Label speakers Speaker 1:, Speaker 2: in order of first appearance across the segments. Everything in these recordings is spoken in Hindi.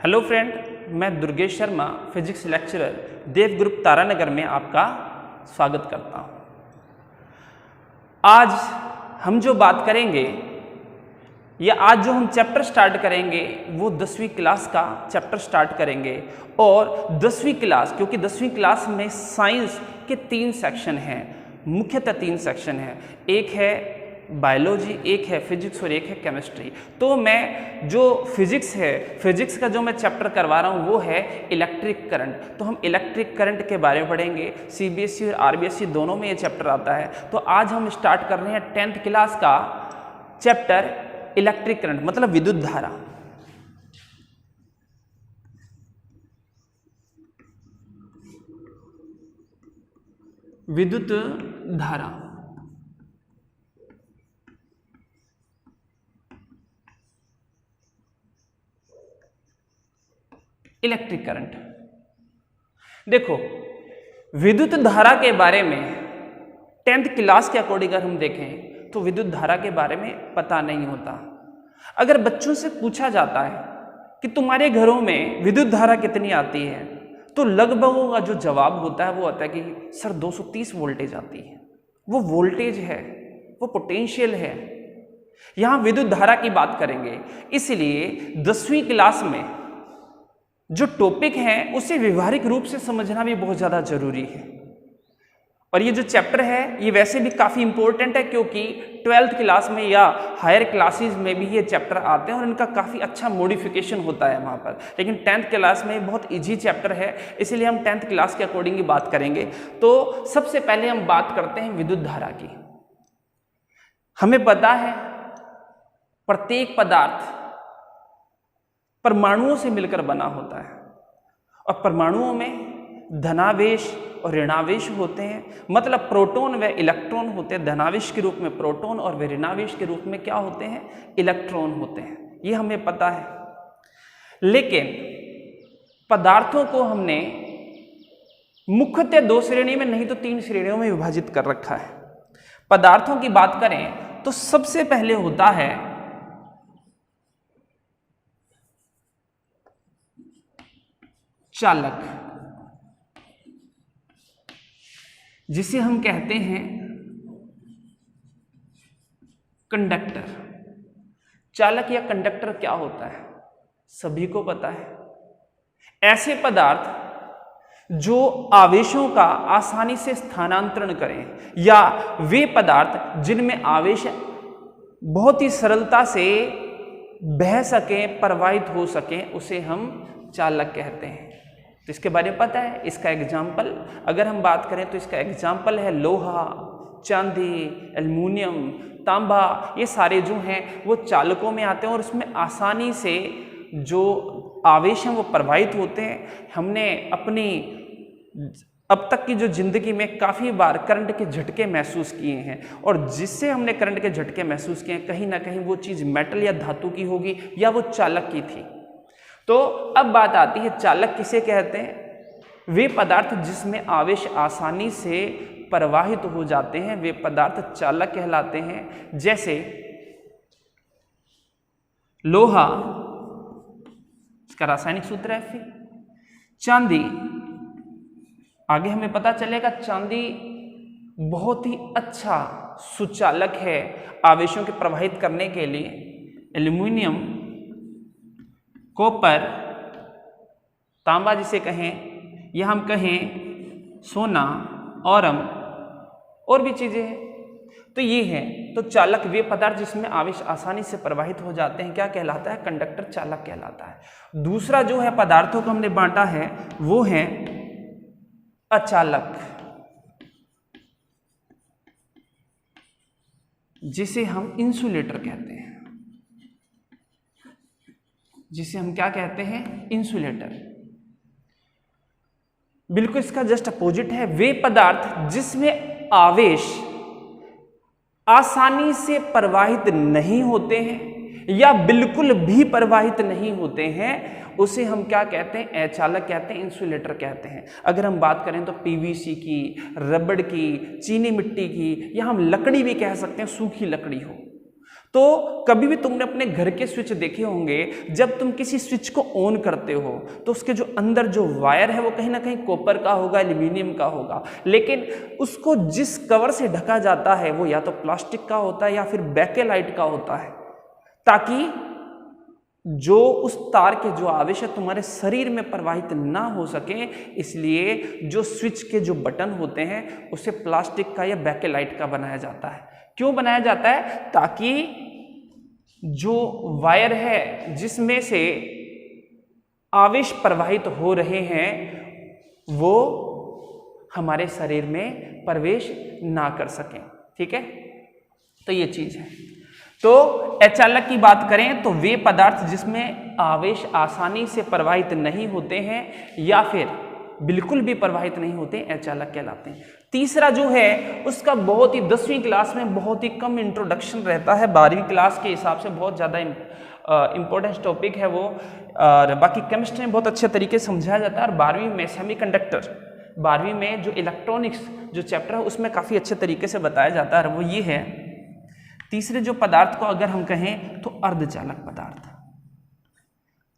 Speaker 1: हेलो फ्रेंड, मैं दुर्गेश शर्मा फिजिक्स लेक्चरर देव ग्रुप तारानगर में आपका स्वागत करता हूं। आज हम जो बात करेंगे या आज जो हम चैप्टर स्टार्ट करेंगे वो 10वीं क्लास का चैप्टर स्टार्ट करेंगे। और 10वीं क्लास, क्योंकि 10वीं क्लास में साइंस के 3 सेक्शन हैं, मुख्यतः 3 सेक्शन हैं। एक है बायोलॉजी, एक है फिजिक्स और एक है केमिस्ट्री। तो मैं जो फिजिक्स का जो मैं चैप्टर करवा रहा हूँ वो है इलेक्ट्रिक करंट। तो हम इलेक्ट्रिक करंट के बारे में पढ़ेंगे। सीबीएसई और आरबीएसई दोनों में ये चैप्टर आता है। तो आज हम स्टार्ट कर रहे हैं 10th क्लास का चैप्टर इलेक्ट्रिक करंट, मतलब विद्युत धारा। विद्युत धारा, इलेक्ट्रिक करंट। देखो, विद्युत धारा के बारे में 10th क्लास के अकॉर्डिंग अगर हम देखें तो विद्युत धारा के बारे में पता नहीं होता। अगर बच्चों से पूछा जाता है कि तुम्हारे घरों में विद्युत धारा कितनी आती है, तो लगभग का जो जवाब होता है वो होता है कि सर 230 वोल्टेज आती है। वो वोल्टेज है, वो पोटेंशियल है। यहां विद्युत धारा की बात करेंगे, इसलिए 10वीं क्लास में जो टॉपिक है उसे व्यवहारिक रूप से समझना भी बहुत ज़्यादा जरूरी है। और ये जो चैप्टर है ये वैसे भी काफ़ी इंपॉर्टेंट है, क्योंकि 12th क्लास में या हायर क्लासेस में भी ये चैप्टर आते हैं और इनका काफ़ी अच्छा मॉडिफिकेशन होता है वहाँ पर। लेकिन 10th क्लास में बहुत ईजी चैप्टर है, इसीलिए हम 10th क्लास के अकॉर्डिंग ही बात करेंगे। तो सबसे पहले हम बात करते हैं विद्युत धारा की। हमें पता है प्रत्येक पदार्थ परमाणुओं से मिलकर बना होता है, और परमाणुओं में धनावेश और ऋणावेश होते हैं। मतलब प्रोटॉन व इलेक्ट्रॉन होते हैं। धनावेश के रूप में प्रोटॉन और व ऋणावेश के रूप में क्या होते हैं? इलेक्ट्रॉन होते हैं। ये हमें पता है। लेकिन पदार्थों को हमने मुख्यतः 2 श्रेणी में, नहीं तो 3 श्रेणियों में विभाजित कर रखा है। पदार्थों की बात करें तो सबसे पहले होता है चालक, जिसे हम कहते हैं कंडक्टर। चालक या कंडक्टर क्या होता है सभी को पता है। ऐसे पदार्थ जो आवेशों का आसानी से स्थानांतरण करें, या वे पदार्थ जिनमें आवेश बहुत ही सरलता से बह सकें, प्रवाहित हो सकें, उसे हम चालक कहते हैं। तो इसके बारे में पता है। इसका एग्जाम्पल अगर हम बात करें तो इसका एग्जाम्पल है लोहा, चांदी, एल्युमिनियम, तांबा। ये सारे जो हैं वो चालकों में आते हैं और उसमें आसानी से जो आवेश हैं वो प्रवाहित होते हैं। हमने अपनी अब तक की जो जिंदगी में काफ़ी बार करंट के झटके महसूस किए हैं, और जिससे हमने करंट के झटके महसूस किए हैं कहीं ना कहीं वो चीज़ मेटल या धातु की होगी या वो चालक की थी। तो अब बात आती है चालक किसे कहते हैं? वे पदार्थ जिसमें आवेश आसानी से प्रवाहित हो जाते हैं वे पदार्थ चालक कहलाते हैं। जैसे लोहा, इसका रासायनिक सूत्र है Fe। चांदी, आगे हमें पता चलेगा चांदी बहुत ही अच्छा सुचालक है आवेशों के प्रवाहित करने के लिए। एल्युमिनियम, कॉपर, तांबा जिसे कहें, या हम कहें सोना, औरम, और भी चीजें हैं। तो ये है, तो चालक वे पदार्थ जिसमें आवेश आसानी से प्रवाहित हो जाते हैं क्या कहलाता है? कंडक्टर, चालक कहलाता है। दूसरा जो है पदार्थों को हमने बांटा है वो है अचालक, जिसे हम इंसुलेटर कहते हैं। जिसे हम क्या कहते हैं? इंसुलेटर। बिल्कुल इसका जस्ट अपोजिट है। वे पदार्थ जिसमें आवेश आसानी से प्रवाहित नहीं होते हैं या बिल्कुल भी प्रवाहित नहीं होते हैं, उसे हम क्या कहते हैं? अचालक कहते हैं, इंसुलेटर कहते हैं। अगर हम बात करें तो पीवीसी की, रबड़ की, चीनी मिट्टी की, या हम लकड़ी भी कह सकते हैं, सूखी लकड़ी हो, तो कभी भी तुमने अपने घर के स्विच देखे होंगे, जब तुम किसी स्विच को ऑन करते हो तो उसके जो अंदर जो वायर है वो कहीं ना कहीं कॉपर का होगा, एल्यूमिनियम का होगा, लेकिन उसको जिस कवर से ढका जाता है वो या तो प्लास्टिक का होता है या फिर बेकेलाइट का होता है, ताकि जो उस तार के जो आवेश है तुम्हारे शरीर में प्रवाहित ना हो सके। इसलिए जो स्विच के जो बटन होते हैं उसे प्लास्टिक का या बेकेलाइट का बनाया जाता है। क्यों बनाया जाता है? ताकि जो वायर है जिसमें से आवेश प्रवाहित हो रहे हैं वो हमारे शरीर में प्रवेश ना कर सकें। ठीक है, तो ये चीज है। तो अचालक की बात करें तो वे पदार्थ जिसमें आवेश आसानी से प्रवाहित नहीं होते हैं या फिर बिल्कुल भी प्रवाहित नहीं होते, अचालक कहलाते हैं। तीसरा जो है उसका बहुत ही 10वीं क्लास में बहुत ही कम इंट्रोडक्शन रहता है, 12वीं क्लास के हिसाब से बहुत ज़्यादा इंपॉर्टेंट टॉपिक है वो, और बाकी केमिस्ट्री में बहुत अच्छे तरीके से समझाया जाता है। और 12वीं में सेमीकंडक्टर, 12वीं में जो इलेक्ट्रॉनिक्स जो चैप्टर है उसमें काफ़ी अच्छे तरीके से बताया जाता है, और वो ये है। तीसरे जो पदार्थ को अगर हम कहें तो अर्धचालक पदार्थ,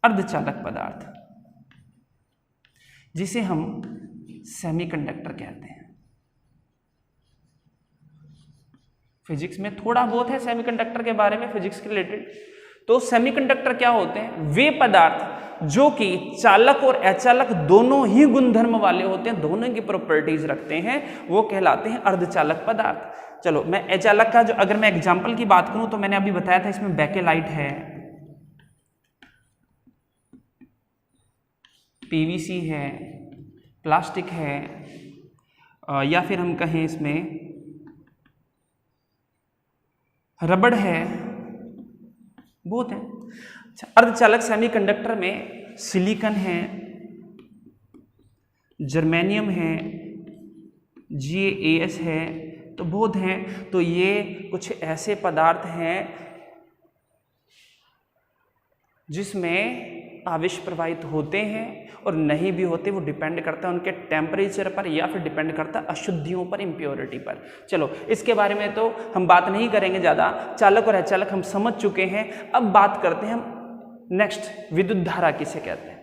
Speaker 1: अर्धचालक पदार्थ जिसे हम सेमीकंडक्टर कहते हैं। फिजिक्स में थोड़ा बहुत है सेमीकंडक्टर के बारे में, फिजिक्स के रिलेटेड। तो सेमीकंडक्टर क्या होते हैं? वे पदार्थ जो कि चालक और अचालक दोनों ही गुणधर्म वाले होते हैं, दोनों की प्रॉपर्टीज रखते हैं, वो कहलाते हैं अर्धचालक पदार्थ। चलो मैं अचालक का जो अगर मैं एग्जांपल की बात करूं तो मैंने अभी बताया था इसमें बेकेलाइट है, पीवीसी है, प्लास्टिक है, या फिर हम कहें इसमें रबड़ है, बहुत है। अच्छा, अर्धचालक सेमीकंडक्टर में सिलिकॉन है, जर्मेनियम है, GaAs है, तो बहुत हैं। तो ये कुछ ऐसे पदार्थ हैं जिसमें आवेश प्रवाहित होते हैं और नहीं भी होते, वो डिपेंड करता है उनके टेम्परेचर पर या फिर डिपेंड करता है अशुद्धियों पर, इम्प्योरिटी पर। चलो इसके बारे में तो हम बात नहीं करेंगे ज़्यादा, चालक और अचालक हम समझ चुके हैं। अब बात करते हैं हम नेक्स्ट, विद्युत धारा किसे कहते हैं।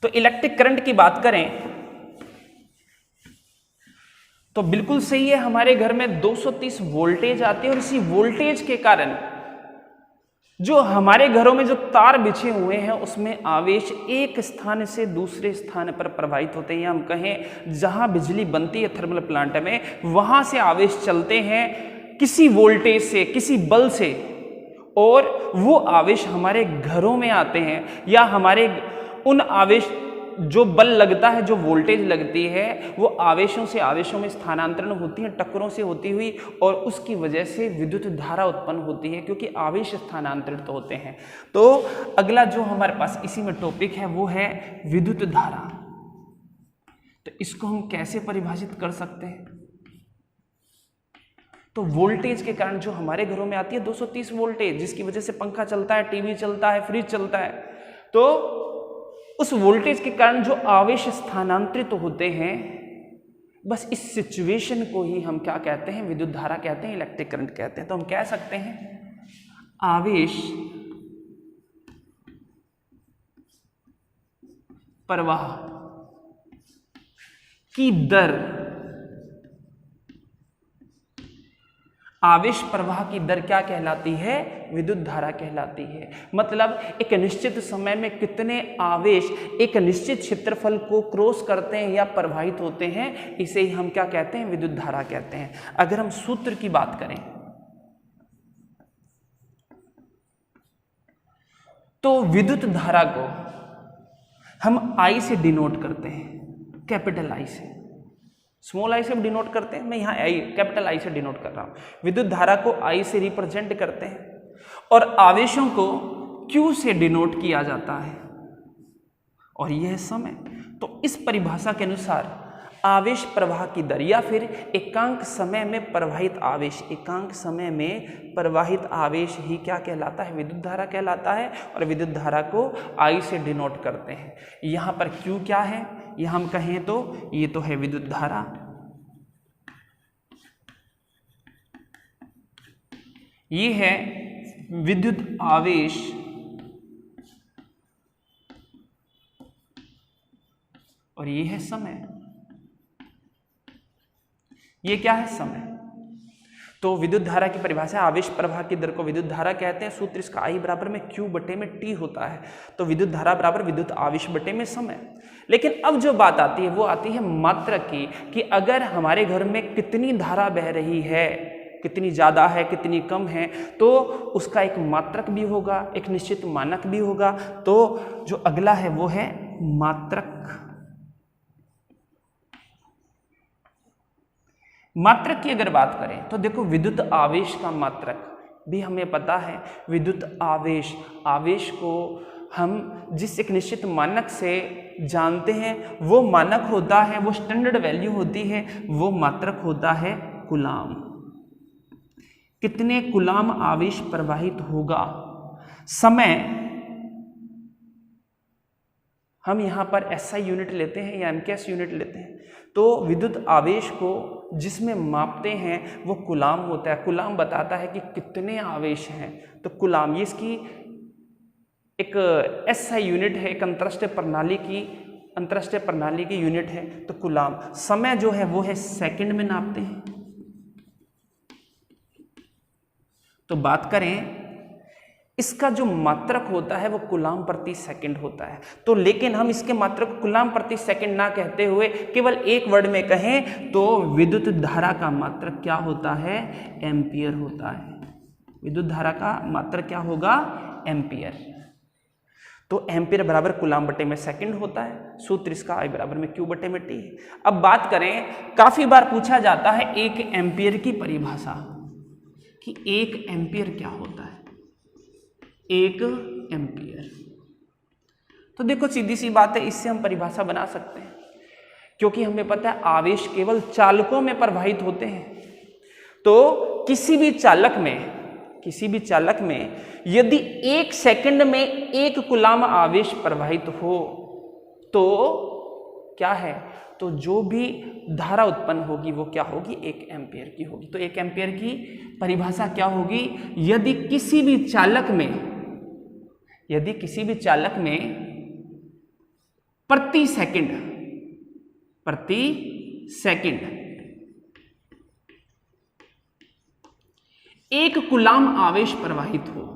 Speaker 1: तो इलेक्ट्रिक करंट की बात करें तो बिल्कुल सही है, हमारे घर में 230 वोल्टेज आते हैं और इसी वोल्टेज के कारण जो हमारे घरों में जो तार बिछे हुए हैं उसमें आवेश एक स्थान से दूसरे स्थान पर प्रवाहित होते हैं। या हम कहें जहां बिजली बनती है थर्मल प्लांट में, वहां से आवेश चलते हैं किसी वोल्टेज से, किसी बल से, और वो आवेश हमारे घरों में आते हैं, या हमारे उन आवेश जो बल लगता है, जो वोल्टेज लगती है, वो आवेशों से आवेशों में स्थानांतरण होती है, टक्करों से होती हुई, और उसकी वजह से विद्युत धारा उत्पन्न होती है, क्योंकि आवेश स्थानांतरित तो होते हैं। तो अगला जो हमारे पास इसी में टॉपिक है वो है विद्युत धारा। तो इसको हम कैसे परिभाषित कर सकते हैं? तो वोल्टेज के कारण जो हमारे घरों में आती है 230 वोल्टेज, जिसकी वजह से पंखा चलता है, टीवी चलता है, फ्रिज चलता है, तो उस वोल्टेज के कारण जो आवेश स्थानांतरित होते हैं, बस इस सिचुएशन को ही हम क्या कहते हैं? विद्युत धारा कहते हैं, इलेक्ट्रिक करंट कहते हैं। तो हम कह सकते हैं आवेश प्रवाह की दर, आवेश प्रवाह की दर क्या कहलाती है? विद्युत धारा कहलाती है। मतलब एक निश्चित समय में कितने आवेश एक निश्चित क्षेत्रफल को क्रॉस करते हैं या प्रवाहित होते हैं, इसे ही हम क्या कहते हैं? विद्युत धारा कहते हैं। अगर हम सूत्र की बात करें तो विद्युत धारा को हम I से डिनोट करते हैं, कैपिटल I से। स्मॉल आई से डिनोट करते हैं, मैं यहाँ कैपिटल आई से डिनोट कर रहा हूँ। विद्युत धारा को I से रिप्रेजेंट करते हैं और आवेशों को Q से डिनोट किया जाता है, और यह समय। तो इस परिभाषा के अनुसार आवेश प्रवाह की दर या फिर एकांक समय में प्रवाहित आवेश, एकांक समय में प्रवाहित आवेश ही क्या कहलाता है? विद्युत धारा कहलाता है। और विद्युत धारा को I से डिनोट करते हैं। यहाँ पर Q क्या है? यह हम कहें तो ये तो है विद्युत धारा, ये है विद्युत आवेश और ये है समय। ये क्या है? समय। तो विद्युत धारा की परिभाषा, आवेश प्रवाह की दर को विद्युत धारा कहते हैं। सूत्र इसका I बराबर में Q बटे में T होता है। तो विद्युत धारा बराबर विद्युत आवेश बटे में समय। लेकिन अब जो बात आती है वो आती है मात्रक की, कि अगर हमारे घर में कितनी धारा बह रही है, कितनी ज़्यादा है, कितनी कम है, तो उसका एक मात्रक भी होगा, एक निश्चित मानक भी होगा। तो जो अगला है वो है मात्रक। मात्रक की अगर बात करें तो देखो, विद्युत आवेश का मात्रक भी हमें पता है। विद्युत आवेश, आवेश को हम जिस एक निश्चित मानक से जानते हैं वो मानक होता है, वो स्टैंडर्ड वैल्यू होती है, वो मात्रक होता है कूलाम। कितने कूलाम आवेश प्रवाहित होगा। समय हम यहाँ पर SI यूनिट लेते हैं या MKS यूनिट लेते हैं। तो विद्युत आवेश को जिसमें मापते हैं वो कूलाम होता है। कूलाम बताता है कि कितने आवेश हैं। तो कूलाम ये इसकी एक SI यूनिट है, एक अंतरराष्ट्रीय प्रणाली की यूनिट है। तो कूलाम। समय जो है वो है सेकंड में नापते हैं। तो बात करें, इसका जो मात्रक होता है वो कूलाम प्रति सेकंड होता है। तो लेकिन हम इसके मात्रक कूलाम प्रति सेकंड ना कहते हुए केवल एक वर्ड में कहें तो विद्युत धारा का मात्रक क्या होता है? एम्पियर होता है। विद्युत धारा का मात्रक क्या होगा? एम्पियर। तो एम्पियर बराबर कूलाम बटे में सेकंड होता है। सूत्र इसका I बराबर में Q बटे में T है। अब बात करें, काफी बार पूछा जाता है एक एम्पियर की परिभाषा, कि एक एम्पियर क्या होता है? एक एम्पियर। तो देखो, सीधी सी बात है, इससे हम परिभाषा बना सकते हैं, क्योंकि हमें पता है आवेश केवल चालकों में प्रवाहित होते हैं। तो किसी भी चालक में यदि एक सेकंड में एक कूलाम आवेश प्रवाहित हो तो क्या है? तो जो भी धारा उत्पन्न होगी वो क्या होगी? 1 एम्पियर की होगी। तो 1 एम्पियर की परिभाषा क्या होगी? यदि किसी भी चालक में प्रति सेकंड 1 कूलाम आवेश प्रवाहित हो।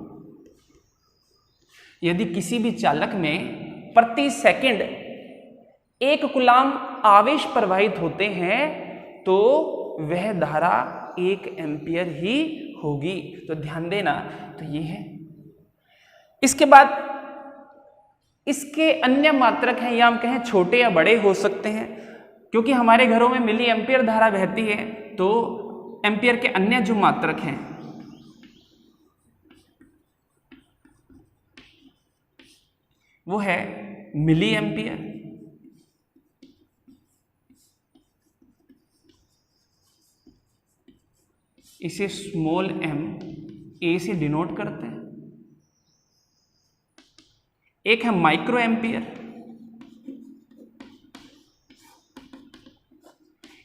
Speaker 1: यदि किसी भी चालक में प्रति सेकंड 1 कूलाम आवेश प्रवाहित होते हैं तो वह धारा 1 एम्पियर ही होगी। तो ध्यान देना। तो ये है। इसके बाद इसके अन्य मात्रक हैं, या हम कहें छोटे या बड़े हो सकते हैं, क्योंकि हमारे घरों में मिली एम्पियर धारा बहती है। तो एम्पियर के अन्य जो मात्रक हैं वो है मिली एम्पियर, इसे स्मॉल m a से डिनोट करते हैं। एक है माइक्रो एम्पियर,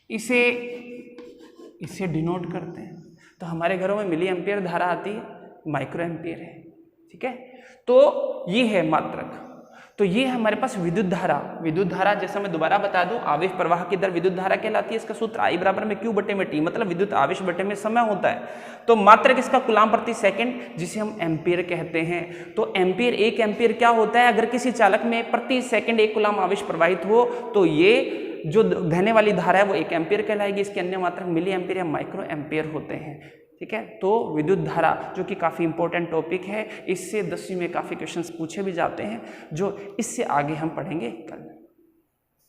Speaker 1: इसे डिनोट करते हैं। तो हमारे घरों में मिली एम्पियर धारा आती है, माइक्रो एम्पियर है। ठीक है, तो ये है मात्रक। तो ये है हमारे पास विद्युत धारा। जैसा मैं दोबारा बता दूं, आवेश प्रवाह की दर विद्युत धारा कहलाती है। इसका सूत्र I बराबर में Q बटे में T, मतलब विद्युत आवेश बटे में समय होता है। तो मात्रक इसका कूलाम प्रति सेकंड, जिसे हम एम्पियर कहते हैं। तो एम्पियर, 1 एम्पियर क्या होता है? अगर किसी चालक में प्रति सेकंड 1 कूलाम आवेश प्रवाहित हो तो ये जो बहने वाली धारा है वो 1 एम्पियर कहलाएगी। इसके अन्य मात्रक मिली एम्पियर या माइक्रो एम्पियर होते हैं। ठीक है, तो विद्युत धारा जो कि काफ़ी इंपॉर्टेंट टॉपिक है, इससे 10वीं में काफ़ी क्वेश्चंस पूछे भी जाते हैं, जो इससे आगे हम पढ़ेंगे कल।